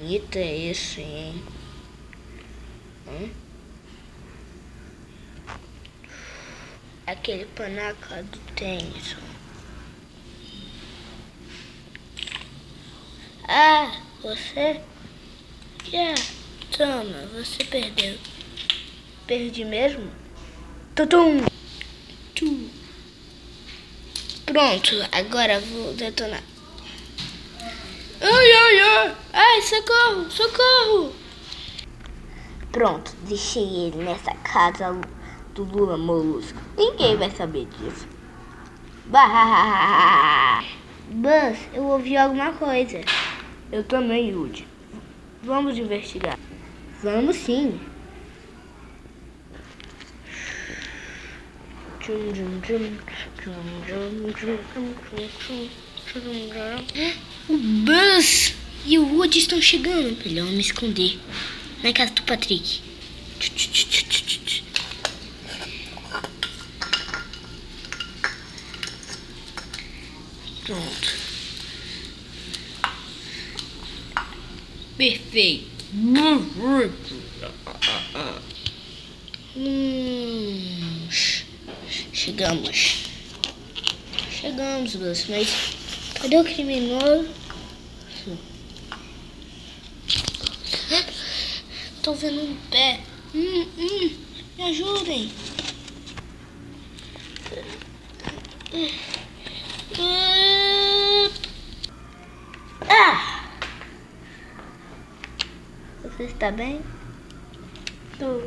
bonito é esse, hein? Aquele panaca do tênis. Ah, você? Toma, você perdeu. Perdi mesmo? Tutum! Pronto, agora vou detonar. Ai, socorro, socorro! Pronto, deixei ele nessa casa do Lula Molusco. Ninguém vai saber disso. Buzz, eu ouvi alguma coisa. Eu também, Woody. Vamos investigar. Vamos sim. O Buzz e o Woody estão chegando. Melhor me esconder na casa do Patrick. Pronto. Perfeito. Chegamos, Buzz, mas cadê o criminoso? Tô vendo um pé. Me ajudem. Você está bem? Tô.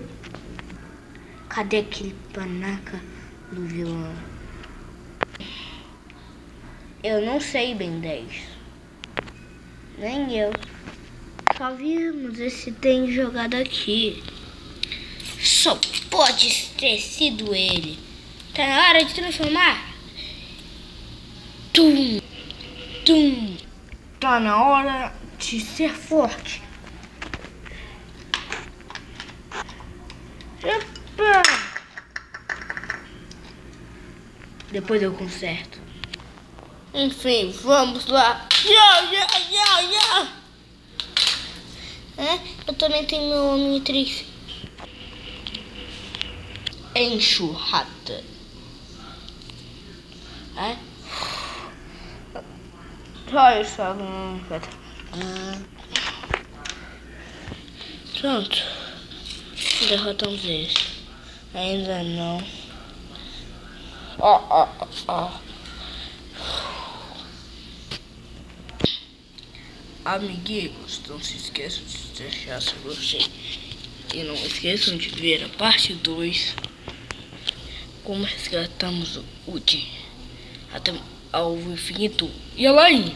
Cadê aquele panaca do vilão? Eu não sei, Ben 10. Nem eu. Só vimos esse tem jogado aqui. Só pode ter sido ele. Tá na hora de transformar. Tum. Tá na hora de ser forte. Epa. Depois eu conserto. Enfim, vamos lá. Eu também tenho meu Omnitrix. Enxurrada. Só isso. Pronto. Derrotamos eles. Ainda não. Amiguinhos, não se esqueçam de deixar seu gostei. E não esqueçam de ver a parte 2. Como resgatamos o Woody até ao infinito e além.